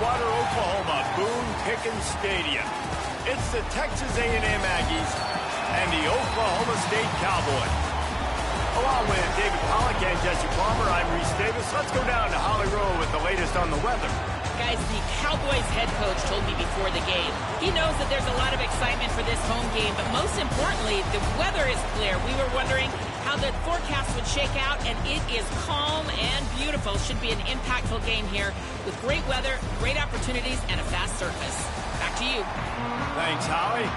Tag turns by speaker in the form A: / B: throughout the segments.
A: Bridgewater, Oklahoma, Boone-Pickens Stadium. It's the Texas A&M Aggies and the Oklahoma State Cowboys. Along with David Pollack and Jesse Palmer, I'm Reese Davis. Let's go down to Holly Rowe with the latest on the weather.
B: Guys, the Cowboys head coach told me before the game, he knows that there's a lot of excitement for this home game, but most importantly, the weather is clear. We were wondering how the forecast would shake out, and it is calm and beautiful. Should be an impactful game here with great weather, great opportunities, and a fast surface. Back to you.
A: Thanks, Holly.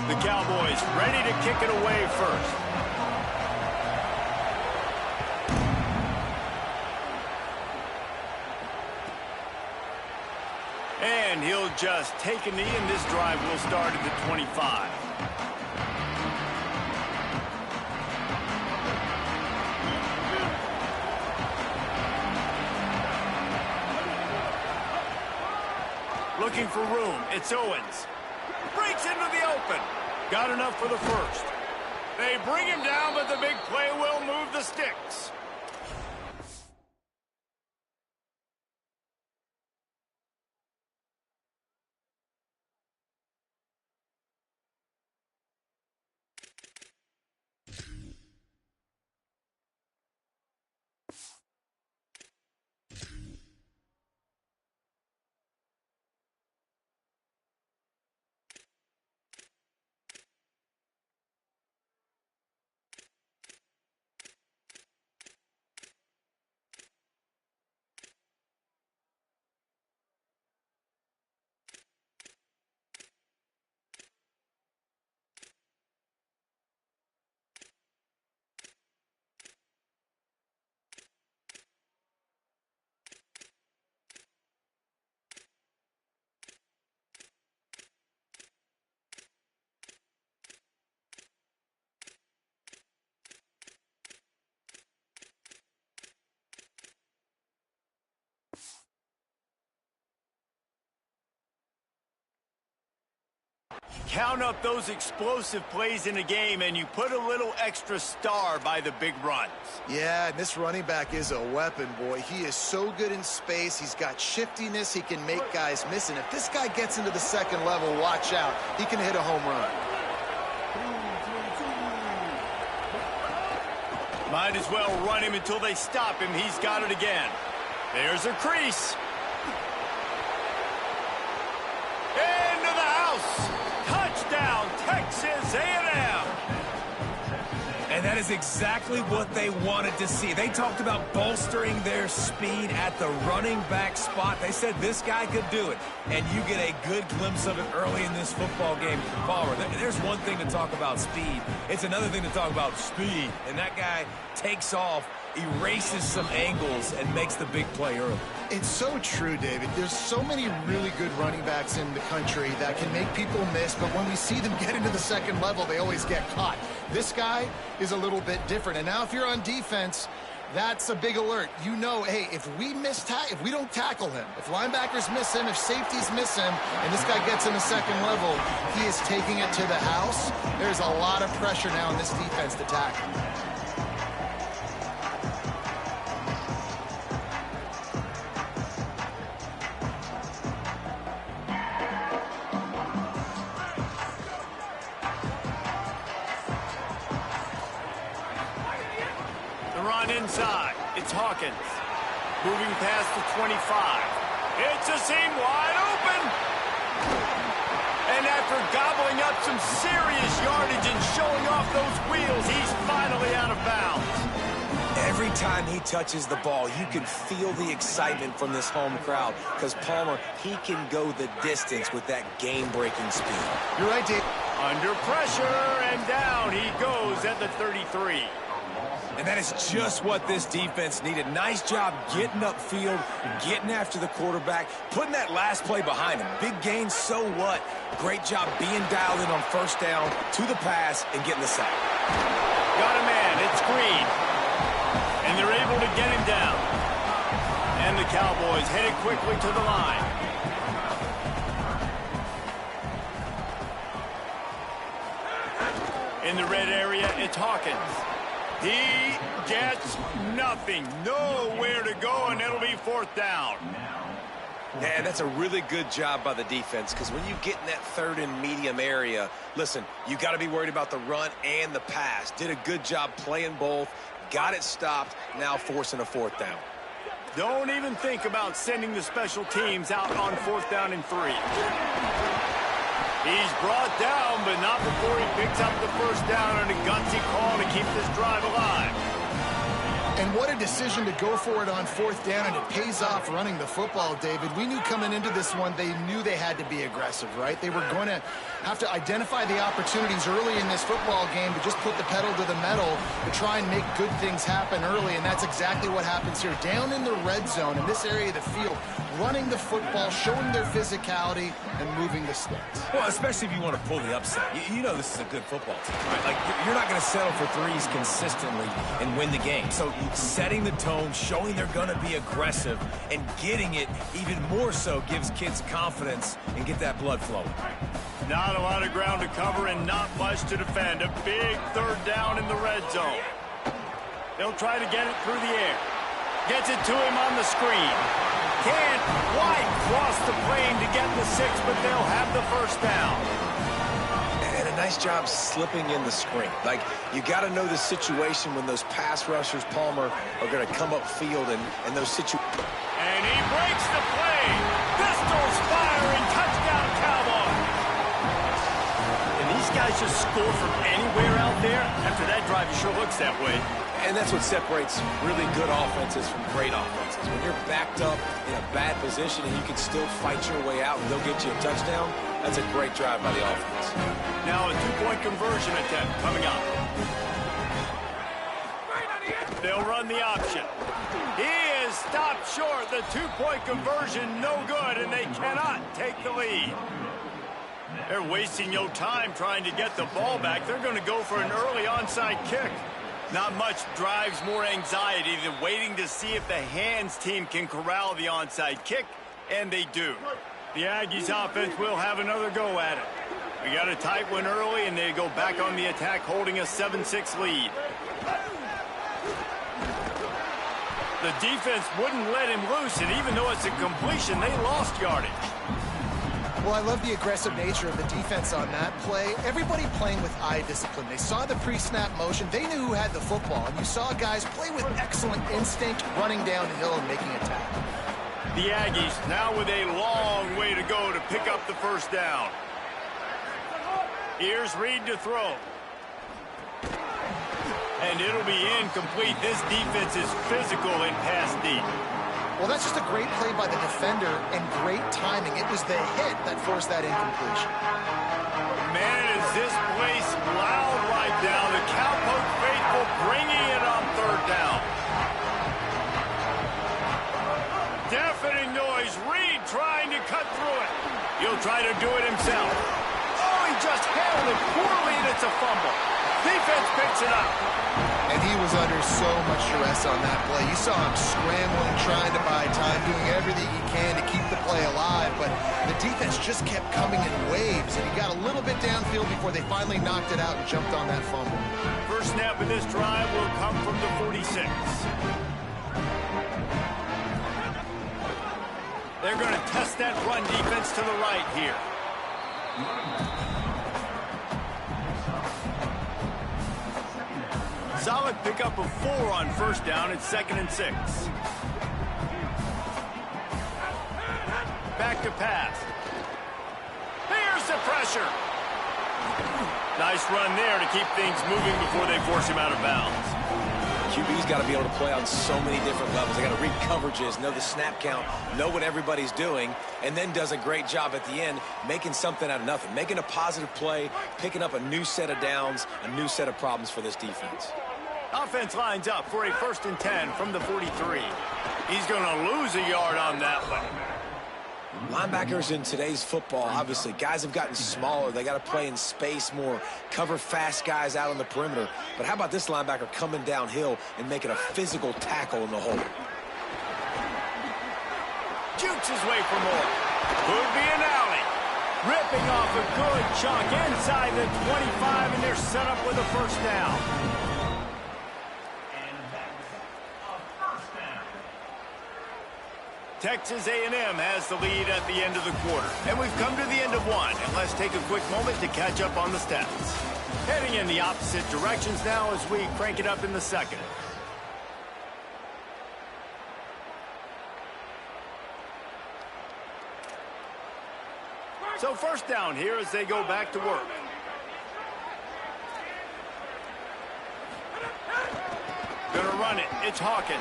A: The Cowboys ready to kick it away first. And he'll just take a knee, and this drive will start at the 25. Looking for room. It's Owens. Breaks into the open. Got enough for the first. They bring him down, but the big play will move the sticks. Count up those explosive plays in a game, and you put a little extra star by the big runs.
C: Yeah, and this running back is a weapon, boy. He is so good in space. He's got shiftiness. He can make guys miss. And if this guy gets into the second level, watch out. He can hit a home run.
A: Might as well run him until they stop him. He's got it again. There's a crease. Into the house. Touchdown, Texas A&M.
D: And that is exactly what they wanted to see. They talked about bolstering their speed at the running back spot. They said this guy could do it. And you get a good glimpse of it early in this football game. Palmer, there's one thing to talk about speed. It's another thing to talk about speed. And that guy takes off, erases some angles, and makes the big play early.
C: It's so true, David. There's so many really good running backs in the country that can make people miss, but when we see them get into the second level, they always get caught. This guy is a little bit different. And now if you're on defense, that's a big alert. You know, hey, if we don't tackle him, if linebackers miss him, if safeties miss him, and this guy gets in the second level, he is taking it to the house. There's a lot of pressure now in this defense to tackle.
A: Inside, it's Hawkins. Moving past the 25. It's a seam wide open. And after gobbling up some serious yardage and showing off those wheels, he's finally out of bounds.
D: Every time he touches the ball, you can feel the excitement from this home crowd because Palmer, he can go the distance with that game-breaking speed.
C: You're right, Dave.
A: Under pressure, and down he goes at the 33.
D: And that is just what this defense needed. Nice job getting upfield, getting after the quarterback, putting that last play behind him. Big gain, so what? Great job being dialed in on first down, to the pass, and getting the sack.
A: Got a man, it's Green. to get him down. And the Cowboys headed quickly to the line. In the red area, it's Hawkins. He gets nothing. Nowhere to go, and it'll be 4th down.
D: Yeah, that's a really good job by the defense, because when you get in that 3rd and medium area, listen, you got to be worried about the run and the pass. Did a good job playing both, got it stopped, now forcing a 4th down.
A: Don't even think about sending the special teams out on 4th down and 3. He's brought down, but not before he picks up the 1st down on a gutsy call to keep this drive alive.
C: And what a decision to go for it on 4th down, and it pays off running the football, David. We knew coming into this one, they knew they had to be aggressive, right? They were going to have to identify the opportunities early in this football game to just put the pedal to the metal to try and make good things happen early, and that's exactly what happens here. Down in the red zone, in this area of the field, running the football, showing their physicality, and moving the sticks.
D: Well, especially if you want to pull the upset. You know this is a good football team, right? Like, you're not going to settle for threes consistently and win the game. So setting the tone, showing they're going to be aggressive, and getting it even more so gives kids confidence and get that blood flowing.
A: Not a lot of ground to cover and not much to defend. A big 3rd down in the red zone. They'll try to get it through the air. Gets it to him on the screen. Can't quite cross the plane to get the 6, but they'll have the 1st down.
D: And a nice job slipping in the screen. Like, you got to know the situation when those pass rushers, Palmer, are going to come upfield and those situations.
A: And he breaks the play. Pistols firing. Touchdown, Cowboys. And these guys just score from anywhere out there. After that drive, it sure looks that way.
D: And that's what separates really good offenses from great offenses. When you're backed up in a bad position and you can still fight your way out and they'll get you a touchdown, that's a great drive by the offense.
A: Now a 2-point conversion attempt coming up. They'll run the option. He is stopped short. The 2-point conversion, no good, and they cannot take the lead. They're wasting no time trying to get the ball back. They're going to go for an early onside kick. Not much drives more anxiety than waiting to see if the hands team can corral the onside kick, and they do. The Aggies offense will have another go at it. We got a tight one early, and they go back on the attack, holding a 7-6 lead. The defense wouldn't let him loose, and even though it's a completion, they lost yardage.
C: Well, I love the aggressive nature of the defense on that play. Everybody playing with eye discipline. They saw the pre-snap motion. They knew who had the football. And you saw guys play with excellent instinct, running downhill and making a tackle.
A: The Aggies now with a long way to go to pick up the 1st down. Here's Reed to throw. And it'll be incomplete. This defense is physical and pass deep.
C: Well, that's just a great play by the defender and great timing. It was the hit that forced that incompletion.
A: Man, is this place loud right now. The Cowpoke faithful bringing it on 3rd down. Deafening noise. Reed trying to cut through it. He'll try to do it himself. Oh, he just handled it poorly, and it's a fumble. Defense picks it up.
C: And he was under so much stress on that play. You saw him scrambling, trying to buy time, doing everything he can to keep the play alive. But the defense just kept coming in waves, and he got a little bit downfield before they finally knocked it out and jumped on that fumble.
A: First snap of this drive will come from the 46. They're going to test that run defense to the right here. Solid pickup of 4 on 1st down. It's 2nd and 6. Back to pass. Here's the pressure. Nice run there to keep things moving before they force him out of bounds.
D: QB's got to be able to play on so many different levels. They got to read coverages, know the snap count, know what everybody's doing, and then does a great job at the end making something out of nothing, making a positive play, picking up a new set of downs, a new set of problems for this defense.
A: Offense lines up for a 1st and 10 from the 43. He's going to lose a yard on that one.
D: Linebackers in today's football, obviously, guys have gotten smaller. They got to play in space more, cover fast guys out on the perimeter. But how about this linebacker coming downhill and making a physical tackle in the hole?
A: Jukes his way for more. Could be an alley. Ripping off a good chunk inside the 25, and they're set up with a first down. Texas A&M has the lead at the end of the quarter. And we've come to the end of one. And let's take a quick moment to catch up on the stats. Heading in the opposite directions now as we crank it up in the second. So first down here as they go back to work. Gonna run it. It's Hawkins.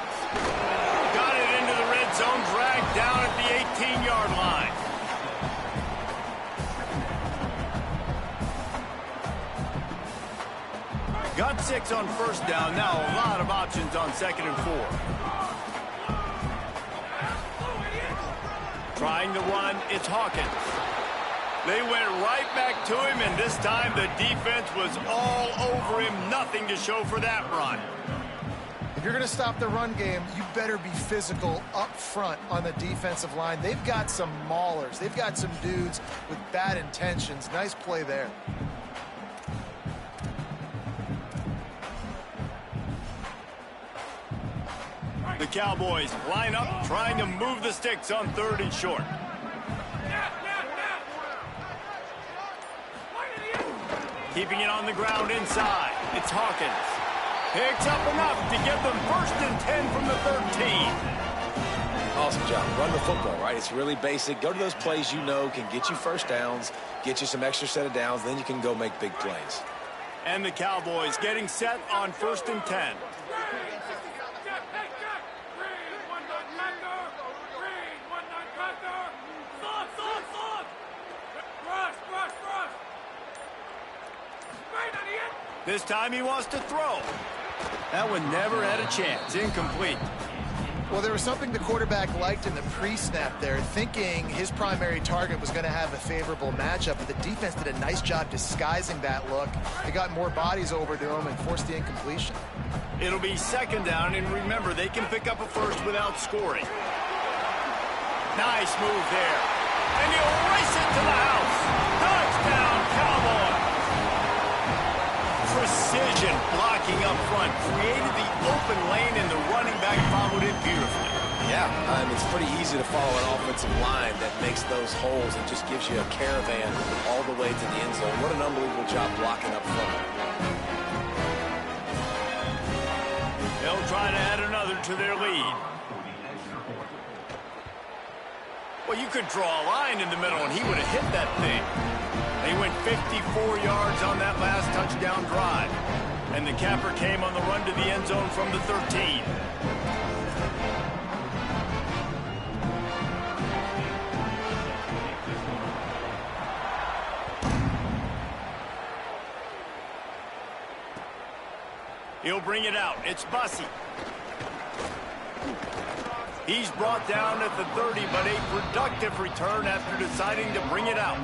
A: Got it into the red zone, dragged down at the 18-yard line. Got 6 on first down. Now a lot of options on second and 4. Trying to run, it's Hawkins. They went right back to him, and this time the defense was all over him. Nothing to show for that run.
C: If you're going to stop the run game, you better be physical up front on the defensive line. They've got some maulers. They've got some dudes with bad intentions. Nice play there.
A: The Cowboys line up, trying to move the sticks on 3rd and short. Keeping it on the ground inside. It's Hawkins. Picks up enough to give them 1st and 10 from the 13.
D: Awesome job. Run the football, right? It's really basic. Go to those plays you know can get you first downs, get you some extra set of downs, then you can go make big plays.
A: And the Cowboys getting set on 1st and 10. This time he wants to throw. That one never had a chance. Incomplete.
C: Well, there was something the quarterback liked in the pre-snap there, thinking his primary target was going to have a favorable matchup, but the defense did a nice job disguising that look. They got more bodies over to him and forced the incompletion.
A: It'll be 2nd down, and remember, they can pick up a first without scoring. Nice move there. And he'll race it to the house. Touchdown, Cowboys. Precision blocking up front created the open lane, and the running back followed it beautifully.
D: Yeah, it's pretty easy to follow an offensive line that makes those holes and just gives you a caravan all the way to the end zone. What an unbelievable job blocking up front.
A: They'll try to add another to their lead. Well, you could draw a line in the middle, and he would have hit that thing. They went 54 yards on that last touchdown drive. And the capper came on the run to the end zone from the 13. He'll bring it out. It's Bussey. He's brought down at the 30, but a productive return after deciding to bring it out.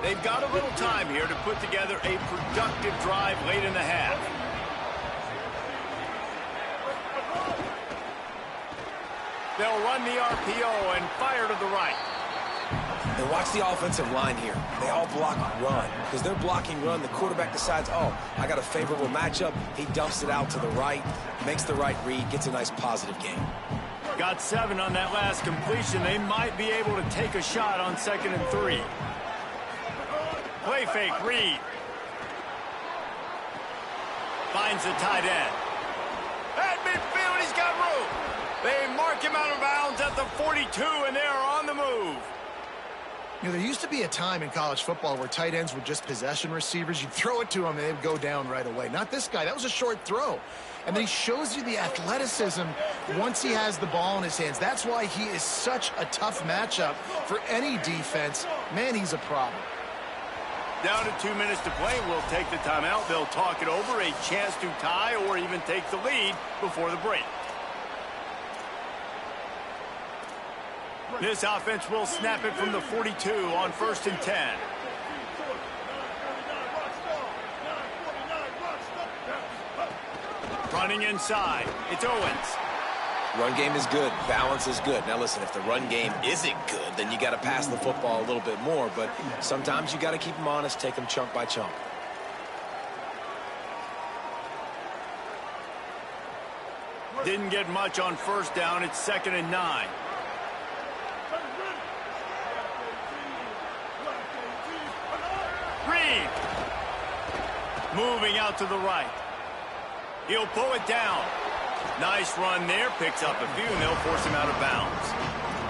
A: They've got a little time here to put together a productive drive late in the half. They'll run the RPO and fire to the right.
D: And watch the offensive line here. They all block run. Because they're blocking run, the quarterback decides, oh, I got a favorable matchup. He dumps it out to the right, makes the right read, gets a nice positive gain.
A: Got 7 on that last completion. They might be able to take a shot on 2nd and 3. Play fake, Reed. Finds the tight end. At midfield, he's got room. They mark him out of bounds at the 42, and they are on the move.
C: You know, there used to be a time in college football where tight ends were just possession receivers. You'd throw it to them, and they'd go down right away. Not this guy. That was a short throw. And then he shows you the athleticism once he has the ball in his hands. That's why he is such a tough matchup for any defense. Man, he's a problem.
A: Down to 2 minutes to play. We'll take the timeout. They'll talk it over. A chance to tie or even take the lead before the break. This offense will snap it from the 42 on 1st and 10. Running inside, it's Owens.
D: Run game is good. Balance is good. Now, listen, if the run game isn't good, then you got to pass the football a little bit more. But sometimes you got to keep them honest, take them chunk by chunk.
A: Didn't get much on 1st down. It's 2nd and 9. Reed. Moving out to the right. He'll pull it down. Nice run there. Picks up a few, and they'll force him out of bounds.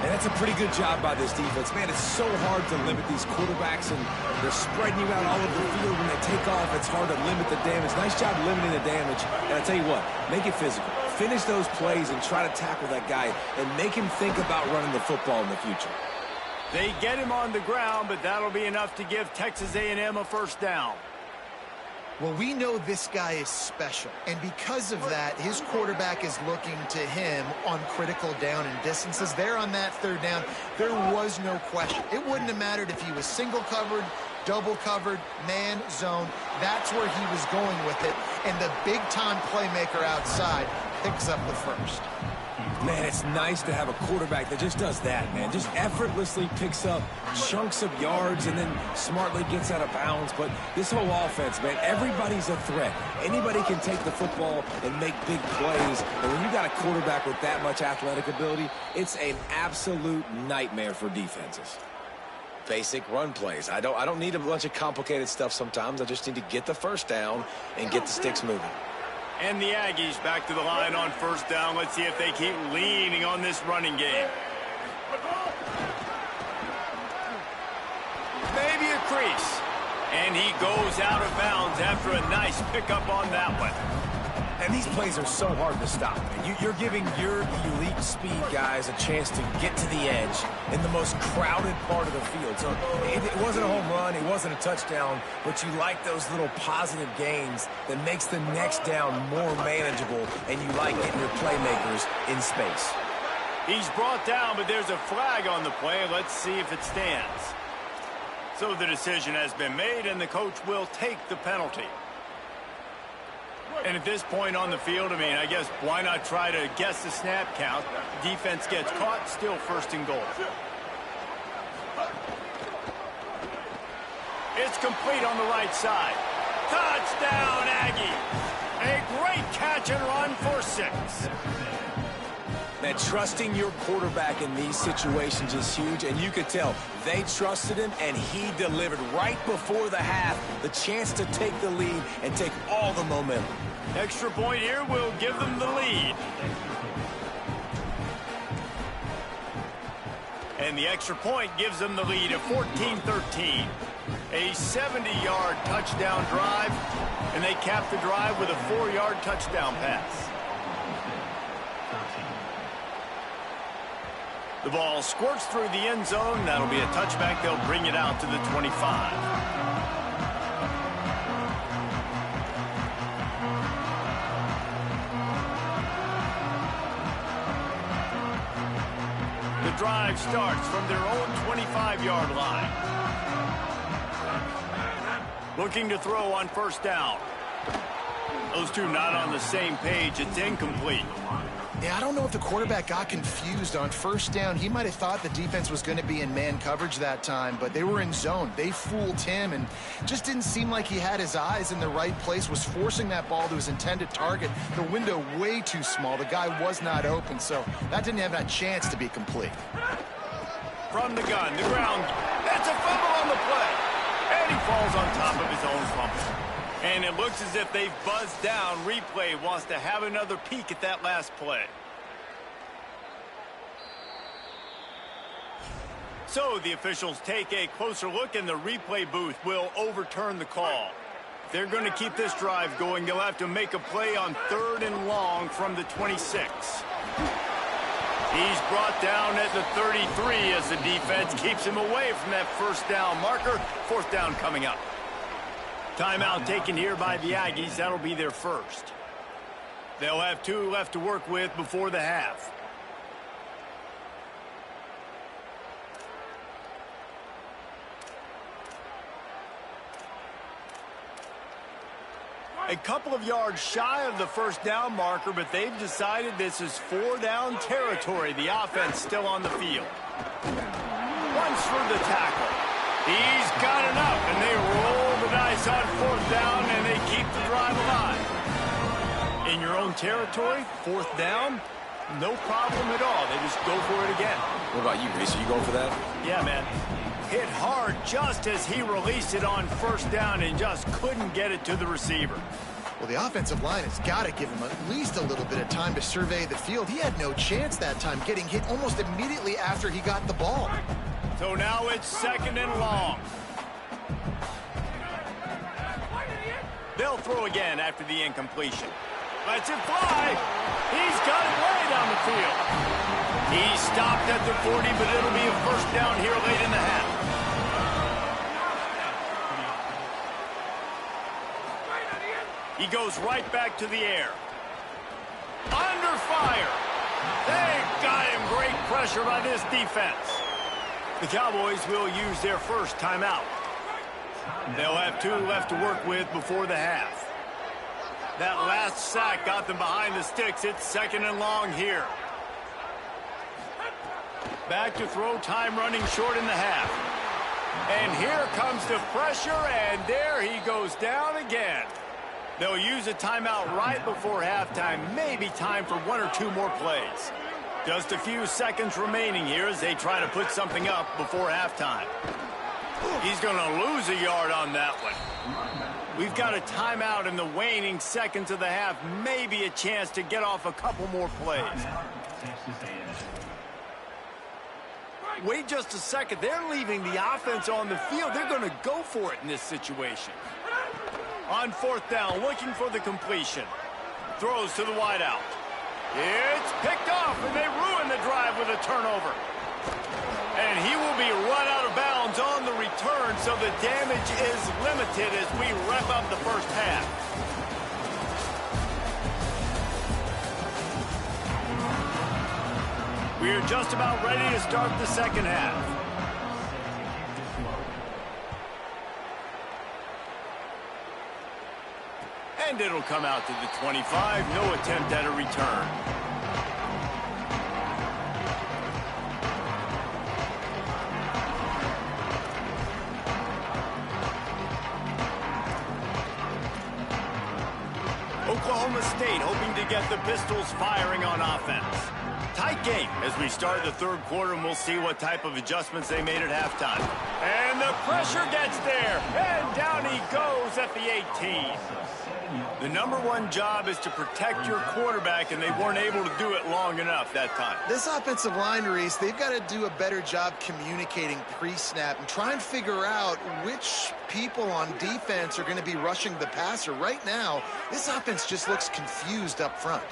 D: And that's a pretty good job by this defense. Man, it's so hard to limit these quarterbacks, and they're spreading you out all over the field. When they take off, it's hard to limit the damage. Nice job limiting the damage. And I tell you what, make it physical. Finish those plays and try to tackle that guy and make him think about running the football in the future.
A: They get him on the ground, but that'll be enough to give Texas A&M a 1st down.
C: Well, we know this guy is special, and because of that, his quarterback is looking to him on critical down and distances. There on that 3rd down, there was no question. It wouldn't have mattered if he was single covered, double covered, man, zone. That's where he was going with it, and the big-time playmaker outside picks up the 1st.
D: Man, it's nice to have a quarterback that just does that, man. Just effortlessly picks up chunks of yards and then smartly gets out of bounds. But this whole offense, man, everybody's a threat. Anybody can take the football and make big plays. And when you got a quarterback with that much athletic ability, it's an absolute nightmare for defenses. Basic run plays. I don't need a bunch of complicated stuff sometimes. I just need to get the 1st down and get the sticks moving.
A: And the Aggies back to the line on 1st down. Let's see if they keep leaning on this running game. Maybe a crease. And he goes out of bounds after a nice pickup on that one.
D: And these plays are so hard to stop. You're giving your elite speed guys a chance to get to the edge in the most crowded part of the field. So it wasn't a home run, it wasn't a touchdown, but you like those little positive gains that makes the next down more manageable, and you like getting your playmakers in space.
A: He's brought down, but there's a flag on the play. Let's see if it stands. So the decision has been made, and the coach will take the penalty. And at this point on the field, I mean, I guess why not try to guess the snap count? Defense gets caught, still 1st and goal. It's complete on the right side. Touchdown, Aggie. A great catch and run for 6.
D: Man, trusting your quarterback in these situations is huge, and you could tell they trusted him, and he delivered right before the half, the chance to take the lead and take all the momentum.
A: Extra point here will give them the lead. And the extra point gives them the lead at 14-13. A 70-yard touchdown drive, and they cap the drive with a 4-yard touchdown pass. The ball squirts through the end zone. That'll be a touchback. They'll bring it out to the 25. The drive starts from their own 25-yard line. Looking to throw on 1st down. Those two not on the same page. It's incomplete.
C: Yeah, I don't know if the quarterback got confused on 1st down. He might have thought the defense was going to be in man coverage that time, but they were in zone. They fooled him and just didn't seem like he had his eyes in the right place, was forcing that ball to his intended target. The window way too small. The guy was not open, so that didn't have that chance to be complete.
A: From the gun, the ground. That's a fumble on the play. And he falls on top of his own fumble. And it looks as if they've buzzed down. Replay wants to have another peek at that last play. So the officials take a closer look, and the replay booth will overturn the call. If they're going to keep this drive going, they'll have to make a play on 3rd and long from the 26. He's brought down at the 33 as the defense keeps him away from that 1st down marker. 4th down coming up. Timeout taken here by the Aggies. That'll be their 1st. They'll have 2 left to work with before the half. A couple of yards shy of the first down marker, but they've decided this is 4-down territory. The offense still on the field. Runs through the tackle. He's got enough, and they roll the dice on 4th down, and they keep the drive alive. In your own territory, 4th down, no problem at all. They just go for it again.
D: What about you, Reese? Are you going for that?
A: Yeah, man. Hit hard just as he released it on 1st down and just couldn't get it to the receiver.
C: Well, the offensive line has got to give him at least a little bit of time to survey the field. He had no chance that time, getting hit almost immediately after he got the ball.
A: So now it's 2nd and long. They'll throw again after the incompletion. Lets it fly. He's got it way down the field. He stopped at the 40, but it'll be a 1st down here late in the half. He goes right back to the air. Under fire. They've got him. Great pressure by this defense. The Cowboys will use their first timeout. They'll have 2 left to work with before the half. That last sack got them behind the sticks. It's 2nd and long here. Back to throw, time running short in the half. And here comes the pressure, and there he goes down again. They'll use a timeout right before halftime. Maybe time for 1 or 2 more plays. Just a few seconds remaining here as they try to put something up before halftime. He's going to lose a yard on that one. We've got a timeout in the waning seconds of the half. Maybe a chance to get off a couple more plays. Wait just a second. They're leaving the offense on the field. They're going to go for it in this situation. On 4th down, looking for the completion. Throws to the wideout. It's picked off, and they ruin the drive with a turnover. And he will be run out of bounds on the return, so the damage is limited as we wrap up the first half. We are just about ready to start the second half. And it'll come out to the 25. No attempt at a return. Oklahoma State hoping to get the Pistols firing on offense. Tight game as we start the 3rd quarter, and we'll see what type of adjustments they made at halftime. And the pressure gets there, and down he goes at the 18. The #1 job is to protect your quarterback, and they weren't able to do it long enough that time.
C: This offensive line, Reese, they've got to do a better job communicating pre-snap and try and figure out which people on defense are going to be rushing the passer. Right now, this offense just looks confused up front.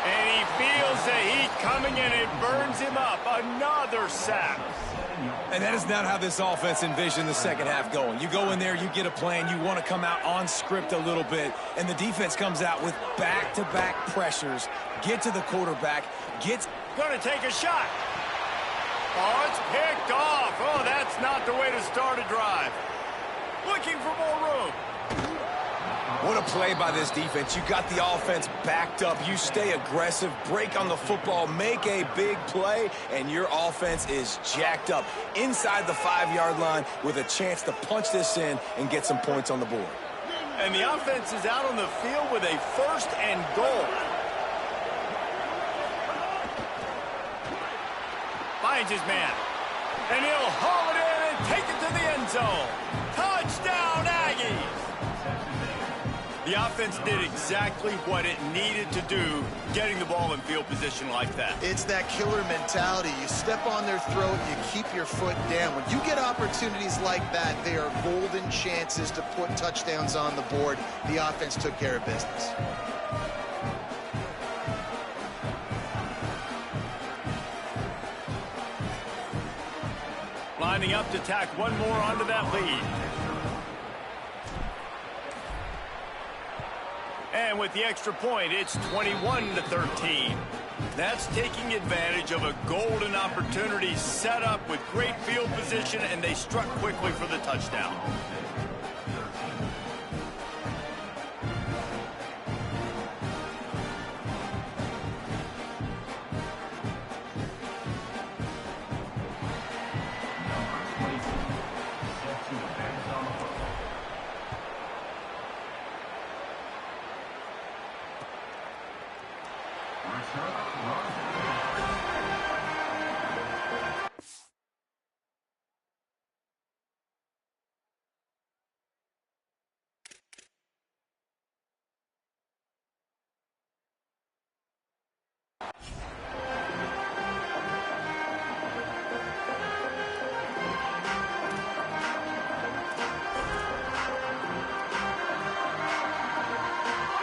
A: And he feels the heat coming, and it burns him up. Another sack.
D: And that is not how this offense envisioned the second half going. You go in there, you get a plan, you want to come out on script a little bit, and the defense comes out with back-to-back pressures, get to the quarterback, gets...
A: Going to take a shot. Oh, it's picked off. Oh, that's not the way to start a drive. Looking for more room.
D: What a play by this defense. You got the offense backed up. You stay aggressive, break on the football, make a big play, and your offense is jacked up inside the 5-yard line with a chance to punch this in and get some points on the board.
A: And the offense is out on the field with a 1st and goal. Finds his man. And he'll haul it in and take it to the end zone. Touchdown, Aggies! The offense did exactly what it needed to do, getting the ball in field position like that.
C: It's that killer mentality. You step on their throat, you keep your foot down. When you get opportunities like that, they are golden chances to put touchdowns on the board. The offense took care of business.
A: Lining up to tack one more onto that lead. And with the extra point, it's 21-13. That's taking advantage of a golden opportunity set up with great field position, and they struck quickly for the touchdown.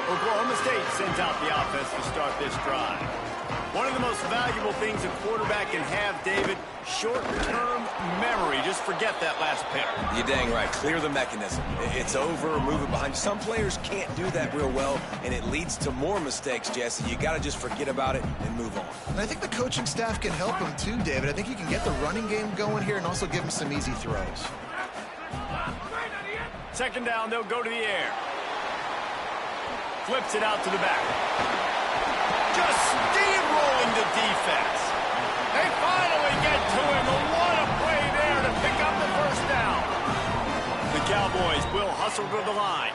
A: Oklahoma State sends out the offense to start this drive. One of the most valuable things a quarterback can have, David, short-term memory. Just forget that last pick.
D: You're dang right. Clear the mechanism. It's over, move it behind. Some players can't do that real well, and it leads to more mistakes, Jesse. You got to just forget about it and move on.
C: And I think the coaching staff can help him too, David. I think you can get the running game going here and also give him some easy throws.
A: Second down, they'll go to the air. Flips it out to the back. Just steamrolling the defense. They finally get to him. And what a play there to pick up the first down. The Cowboys will hustle to the line.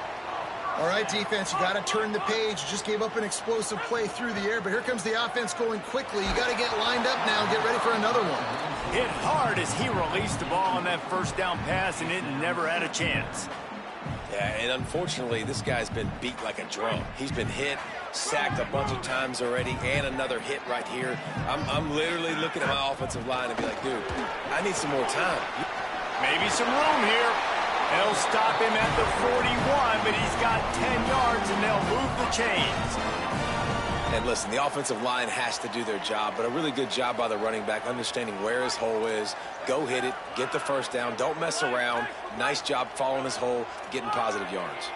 C: All right, defense, you got to turn the page. You just gave up an explosive play through the air, but here comes the offense going quickly. You got to get lined up now and get ready for another one.
A: Hit hard as he released the ball on that first down pass, and it never had a chance.
D: Yeah, and unfortunately, this guy's been beat like a drum. He's been hit, sacked a bunch of times already, and another hit right here. I'm literally looking at my offensive line and be like, dude, I need some more time.
A: Maybe some room here. They'll stop him at the 41, but he's got 10 yards, and they'll move the chains.
D: And listen, the offensive line has to do their job, but a really good job by the running back, understanding where his hole is. Go hit it, get the first down, don't mess around. Nice job following his hole, getting positive yards.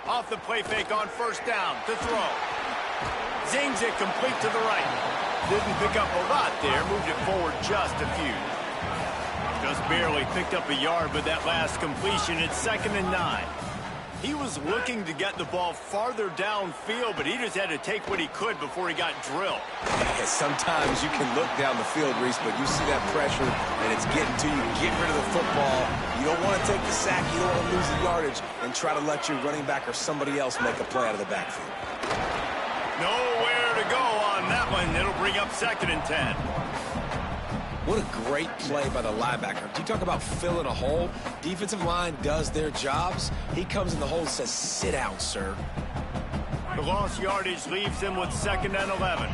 A: Off the play fake on first down to throw. Zings it complete to the right. Didn't pick up a lot there, moved it forward just a few. Just barely picked up a yard with that last completion. It's 2nd and 9. He was looking to get the ball farther downfield, but he just had to take what he could before he got drilled.
D: Yeah, sometimes you can look down the field, Reese, but you see that pressure, and it's getting to you. Get rid of the football. You don't want to take the sack. You don't want to lose the yardage and try to let your running back or somebody else make a play out of the backfield.
A: Nowhere to go on that one. It'll bring up 2nd and 10.
D: What a great play by the linebacker. You talk about filling a hole. Defensive line does their jobs. He comes in the hole and says, sit down, sir.
A: The lost yardage leaves him with 2nd and 11.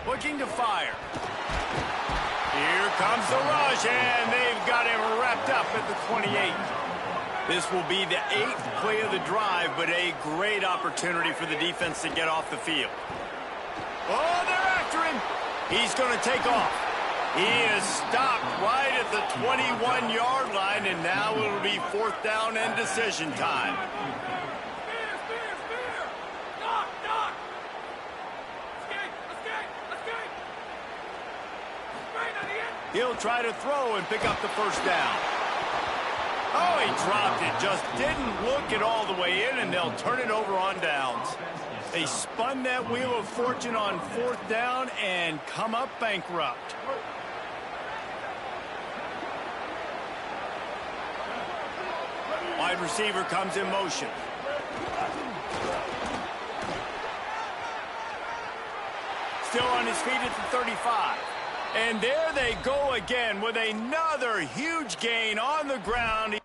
A: Looking to fire. Here comes the rush, and they've got him wrapped up at the 28. This will be the 8th play of the drive, but a great opportunity for the defense to get off the field. Oh, they're after him. He's going to take off. He is stopped right at the 21-yard line, and now it'll be 4th down and decision time. He'll try to throw and pick up the first down. Oh, he dropped it. Just didn't look it all the way in, and they'll turn it over on downs. They spun that wheel of fortune on 4th down and come up bankrupt. Wide receiver comes in motion. Still on his feet at the 35. And there they go again with another huge gain on the ground.